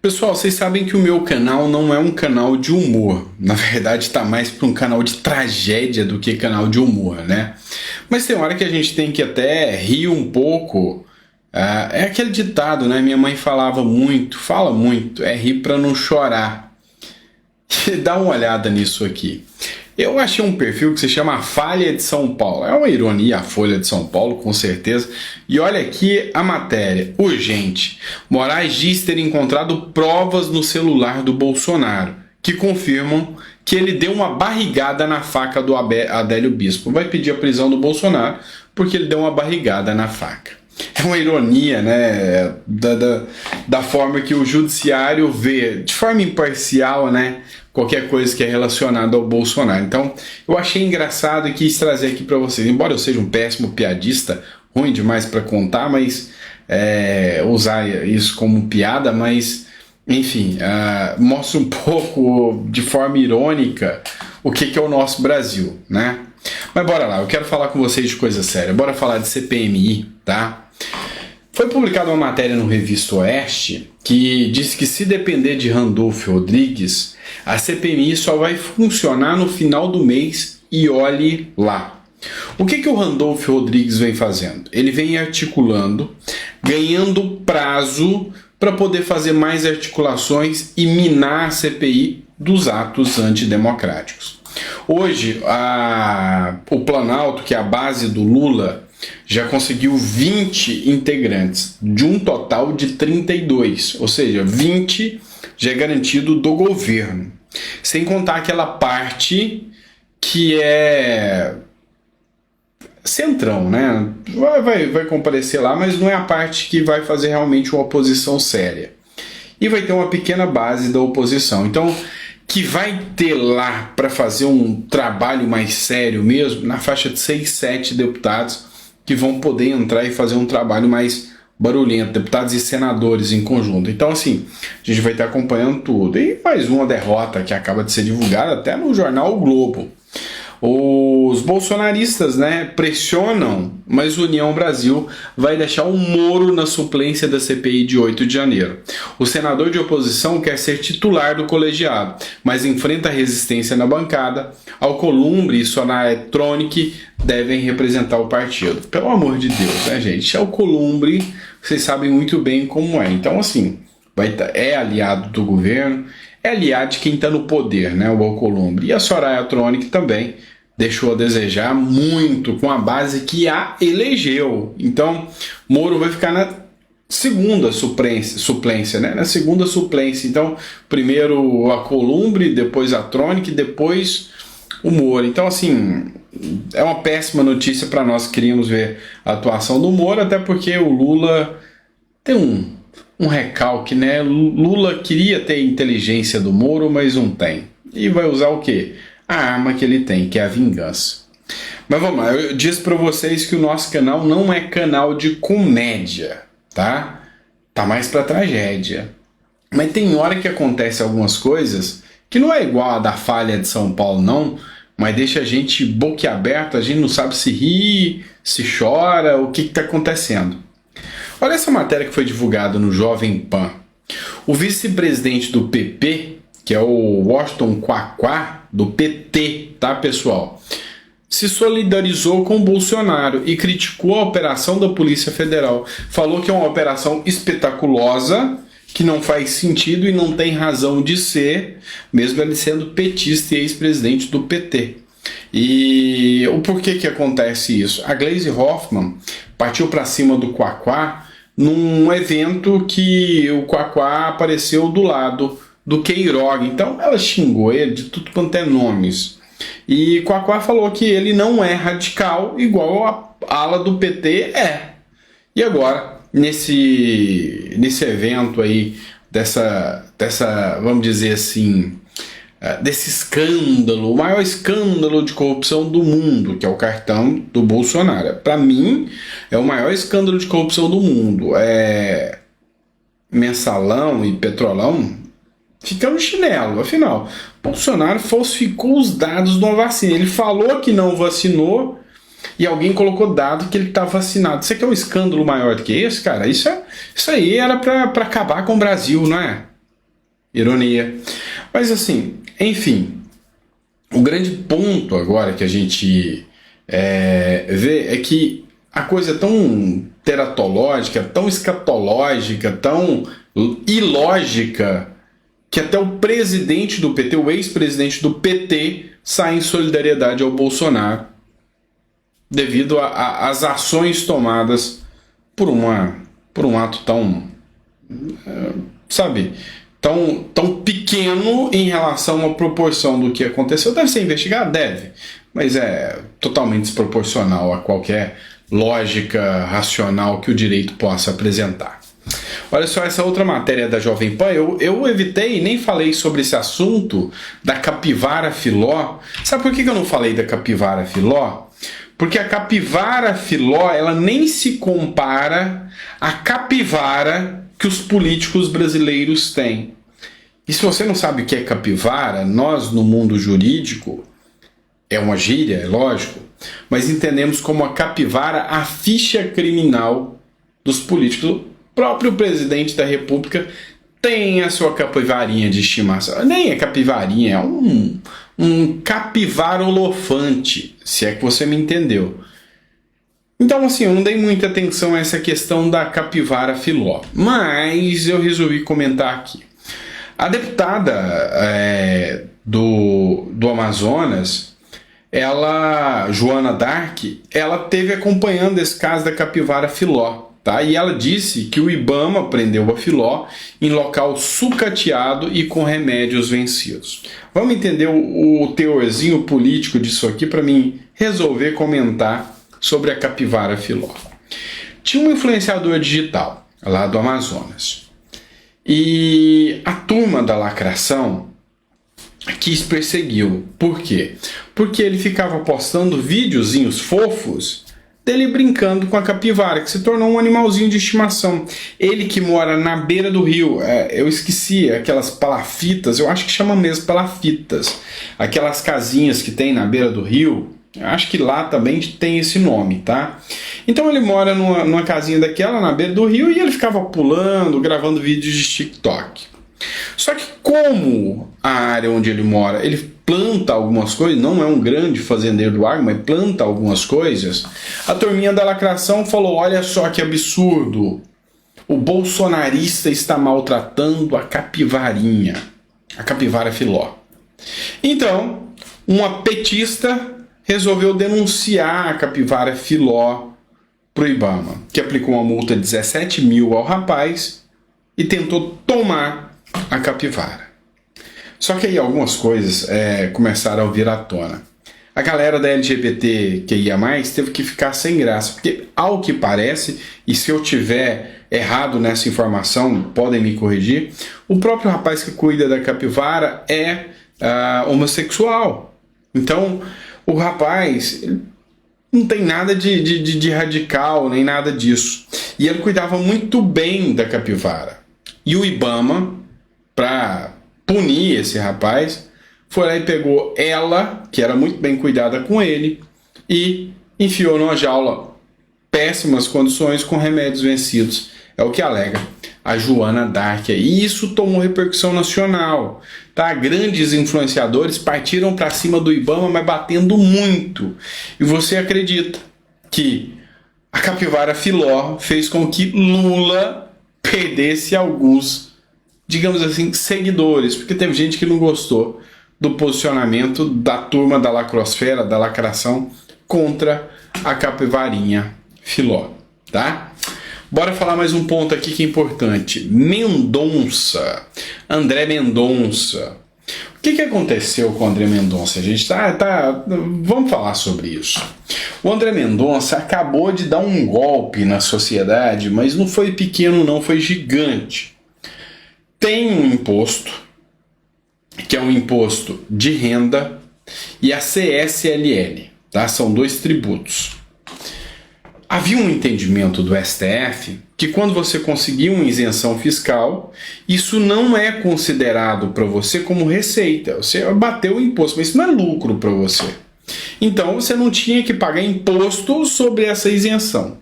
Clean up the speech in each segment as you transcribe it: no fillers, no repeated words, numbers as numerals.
Pessoal, vocês sabem que o meu canal não é um canal de humor. Na verdade, está mais para um canal de tragédia do que canal de humor, né? Mas tem hora que a gente tem que até rir um pouco. É aquele ditado, né? Minha mãe falava muito, fala muito, é rir para não chorar. Dá uma olhada nisso aqui. Eu achei um perfil que se chama Folha de São Paulo. É uma ironia a Folha de São Paulo, com certeza. E olha aqui a matéria. Urgente. Moraes diz ter encontrado provas no celular do Bolsonaro que confirmam que ele deu uma barrigada na faca do Adélio Bispo. Vai pedir a prisão do Bolsonaro porque ele deu uma barrigada na faca. É uma ironia, né, da forma que o judiciário vê, de forma imparcial, né, qualquer coisa que é relacionada ao Bolsonaro. Então, eu achei engraçado e quis trazer aqui para vocês. Embora eu seja um péssimo piadista, ruim demais para contar, mas usar isso como piada, mas, enfim, mostra um pouco, de forma irônica, o que é o nosso Brasil, né? Mas bora lá, eu quero falar com vocês de coisa séria. Bora falar de CPMI, tá? Foi publicada uma matéria no Revista Oeste que diz que se depender de Randolfo Rodrigues, a CPMI só vai funcionar no final do mês e olhe lá. O que o Randolfo Rodrigues vem fazendo? Ele vem articulando, ganhando prazo para poder fazer mais articulações e minar a CPI dos atos antidemocráticos. Hoje, o Planalto, que é a base do Lula, já conseguiu 20 integrantes, de um total de 32, ou seja, 20 já é garantido do governo. Sem contar aquela parte que é centrão, né? Vai comparecer lá, mas não é a parte que vai fazer realmente uma oposição séria. E vai ter uma pequena base da oposição. Então, que vai ter lá para fazer um trabalho mais sério mesmo, na faixa de 6, 7 deputados que vão poder entrar e fazer um trabalho mais barulhento, deputados e senadores em conjunto. Então, assim, a gente vai estar acompanhando tudo. E mais uma derrota que acaba de ser divulgada até no jornal O Globo. Os bolsonaristas, né, pressionam, mas União Brasil vai deixar o Moro na suplência da CPI de 8 de janeiro. O senador de oposição quer ser titular do colegiado, mas enfrenta resistência na bancada. Alcolumbre e Sonatronic devem representar o partido. Pelo amor de Deus, né, gente? Alcolumbre, vocês sabem muito bem como é. Então, assim, é aliado do governo, é aliado de quem está no poder, né, o Alcolumbre. E a Soraya Tronic também deixou a desejar muito com a base que a elegeu. Então, Moro vai ficar na segunda suplência, né? Na segunda suplência. Então, primeiro o Alcolumbre, depois a Tronic, depois o Moro. Então, assim, é uma péssima notícia para nós que queríamos ver a atuação do Moro, até porque o Lula tem um recalque, né? Lula queria ter a inteligência do Moro, mas não tem. E vai usar o quê? A arma que ele tem, que é a vingança. Mas vamos lá, eu disse para vocês que o nosso canal não é canal de comédia, tá? Tá mais para tragédia. Mas tem hora que acontece algumas coisas que não é igual a da Folha de São Paulo, não, mas deixa a gente boquiaberto, a gente não sabe se ri, se chora, o que está acontecendo. Olha essa matéria que foi divulgada no Jovem Pan. O vice-presidente do PP, que é o Washington Quaquá, do PT, tá, pessoal? Se solidarizou com o Bolsonaro e criticou a operação da Polícia Federal. Falou que é uma operação espetaculosa, que não faz sentido e não tem razão de ser, mesmo ele sendo petista e ex-presidente do PT. E o porquê que acontece isso? A Gleisi Hoffmann partiu para cima do Quaquá num evento que o Quaquá apareceu do lado do Queiroga. Então ela xingou ele de tudo quanto é nomes. E Quaquá falou que ele não é radical igual a ala do PT é. E agora, nesse evento aí, dessa, vamos dizer assim, desse escândalo, o maior escândalo de corrupção do mundo, que é o cartão do Bolsonaro. Para mim, é o maior escândalo de corrupção do mundo. Mensalão e Petrolão fica no chinelo. Afinal, Bolsonaro falsificou os dados de uma vacina. Ele falou que não vacinou e alguém colocou dado que ele está vacinado. Isso aqui é um escândalo maior do que esse, cara? Isso aí era para acabar com o Brasil, não é? Ironia. Mas assim, enfim, o grande ponto agora que a gente vê é que a coisa é tão teratológica, tão escatológica, tão ilógica, que até o presidente do PT, o ex-presidente do PT, sai em solidariedade ao Bolsonaro devido às ações tomadas por um ato tão, tão pequeno em relação à proporção do que aconteceu. Deve ser investigado? Deve, mas é totalmente desproporcional a qualquer lógica racional que o direito possa apresentar. Olha só essa outra matéria da Jovem Pan, eu evitei e nem falei sobre esse assunto da capivara filó. Sabe por que eu não falei da capivara filó? Porque a capivara filó, ela nem se compara à capivara que os políticos brasileiros têm. E se você não sabe o que é capivara, nós no mundo jurídico, é uma gíria, é lógico, mas entendemos como a capivara a ficha criminal dos políticos. O próprio presidente da República tem a sua capivarinha de estimação. Nem é capivarinha, é um capivarolofante, se é que você me entendeu. Então, assim, eu não dei muita atenção a essa questão da capivara filó, mas eu resolvi comentar aqui. A deputada do Amazonas, Joana Dark, ela esteve acompanhando esse caso da capivara filó, tá? E ela disse que o IBAMA prendeu a filó em local sucateado e com remédios vencidos. Vamos entender o teorzinho político disso aqui para mim resolver comentar sobre a capivara filó. Tinha um influenciador digital lá do Amazonas e a turma da lacração quis persegui-lo. Por quê? Porque ele ficava postando videozinhos fofos dele brincando com a capivara, que se tornou um animalzinho de estimação. Ele que mora na beira do rio, eu esqueci, aquelas palafitas, eu acho que chama mesmo palafitas, aquelas casinhas que tem na beira do rio, acho que lá também tem esse nome, tá? Então ele mora numa casinha daquela na beira do rio e ele ficava pulando, gravando vídeos de TikTok. Só que como a área onde ele mora, ele planta algumas coisas, não é um grande fazendeiro do agro, mas planta algumas coisas, a turminha da lacração falou, olha só que absurdo, o bolsonarista está maltratando a capivarinha, a capivara filó. Então, uma petista resolveu denunciar a capivara filó pro IBAMA, que aplicou uma multa de 17 mil ao rapaz e tentou tomar a capivara. Só que aí algumas coisas começaram a vir à tona. A galera da LGBTQIA+, teve que ficar sem graça, porque ao que parece, e se eu tiver errado nessa informação, podem me corrigir, o próprio rapaz que cuida da capivara é homossexual. Então, o rapaz não tem nada de radical, nem nada disso. E ele cuidava muito bem da capivara. E o IBAMA, para punir esse rapaz, foi lá e pegou ela, que era muito bem cuidada com ele, e enfiou numa jaula, péssimas condições, com remédios vencidos. É o que alega a Joana Dark. E isso tomou repercussão nacional. Tá? Grandes influenciadores partiram para cima do IBAMA, mas batendo muito. E você acredita que a capivara filó fez com que Lula perdesse alguns, digamos assim, seguidores, porque teve gente que não gostou do posicionamento da turma da lacrosfera, da lacração, contra a capivarinha filó, tá? Bora falar mais um ponto aqui que é importante. Mendonça, André Mendonça. O que aconteceu com o André Mendonça? A gente vamos falar sobre isso. O André Mendonça acabou de dar um golpe na sociedade, mas não foi pequeno não, foi gigante. Tem um imposto, que é um imposto de renda, e a CSLL, tá? São dois tributos. Havia um entendimento do STF que quando você conseguir uma isenção fiscal, isso não é considerado para você como receita. Você bateu o imposto, mas isso não é lucro para você. Então você não tinha que pagar imposto sobre essa isenção.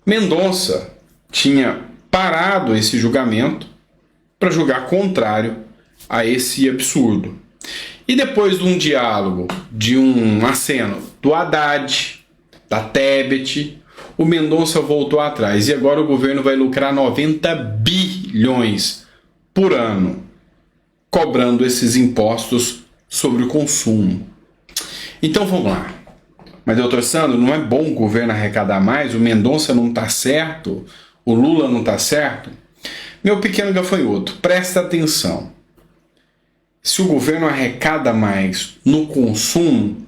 Mendonça tinha parado esse julgamento para julgar contrário a esse absurdo. E depois de um diálogo, de um aceno do Haddad, da Tebet, o Mendonça voltou atrás e agora o governo vai lucrar 90 bilhões por ano, cobrando esses impostos sobre o consumo. Então vamos lá. Mas, doutor Sandro, não é bom o governo arrecadar mais? O Mendonça não está certo? O Lula não está certo? Meu pequeno gafanhoto, presta atenção. Se o governo arrecada mais no consumo,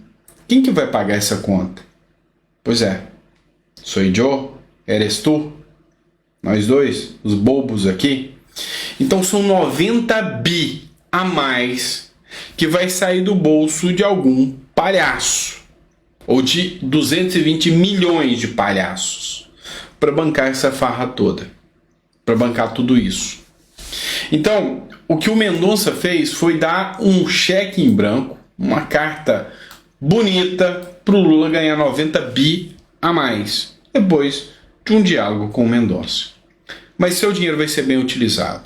quem que vai pagar essa conta? Pois é, sou eu, eres tu, nós dois, os bobos aqui. Então são 90 bi a mais que vai sair do bolso de algum palhaço, ou de 220 milhões de palhaços, para bancar essa farra toda, para bancar tudo isso. Então, o que o Mendonça fez foi dar um cheque em branco, uma carta bonita para o Lula ganhar 90 bi a mais, depois de um diálogo com o Mendonça. Mas seu dinheiro vai ser bem utilizado.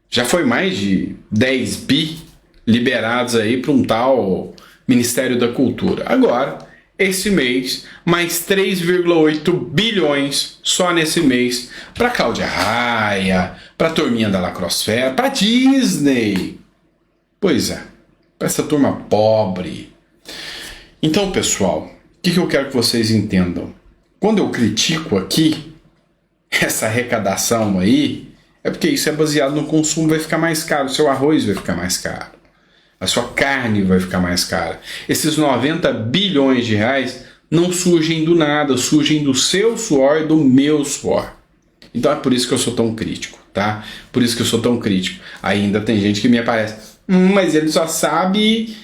Já foi mais de 10 bi liberados aí para um tal Ministério da Cultura. Agora, esse mês, mais 3,8 bilhões só nesse mês para Cláudia Raia, para a turminha da Lacrosfera, para Disney. Pois é, para essa turma pobre. Então, pessoal, o que eu quero que vocês entendam? Quando eu critico aqui essa arrecadação aí, é porque isso é baseado no consumo, vai ficar mais caro, o seu arroz vai ficar mais caro, a sua carne vai ficar mais cara. Esses 90 bilhões de reais não surgem do nada, surgem do seu suor e do meu suor. Então é por isso que eu sou tão crítico, tá? Por isso que eu sou tão crítico. Ainda tem gente que me aparece, mas ele só sabe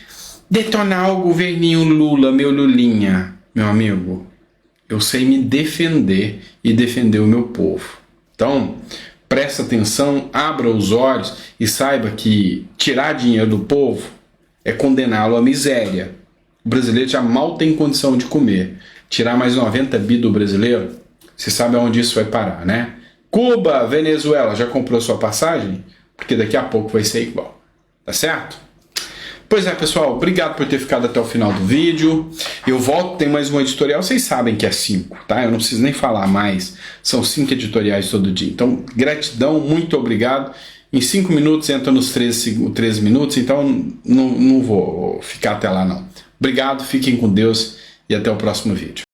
detonar o governinho Lula, meu Lulinha. Meu amigo, eu sei me defender e defender o meu povo. Então, presta atenção, abra os olhos e saiba que tirar dinheiro do povo é condená-lo à miséria. O brasileiro já mal tem condição de comer. Tirar mais 90 bi do brasileiro, você sabe aonde isso vai parar, né? Cuba, Venezuela, já comprou sua passagem? Porque daqui a pouco vai ser igual. Tá certo? Pois é, pessoal, obrigado por ter ficado até o final do vídeo. Eu volto, tem mais um editorial, vocês sabem que é 5, tá? Eu não preciso nem falar mais, são 5 editoriais todo dia. Então, gratidão, muito obrigado. Em 5 minutos entra nos 13 minutos, então não vou ficar até lá não. Obrigado, fiquem com Deus e até o próximo vídeo.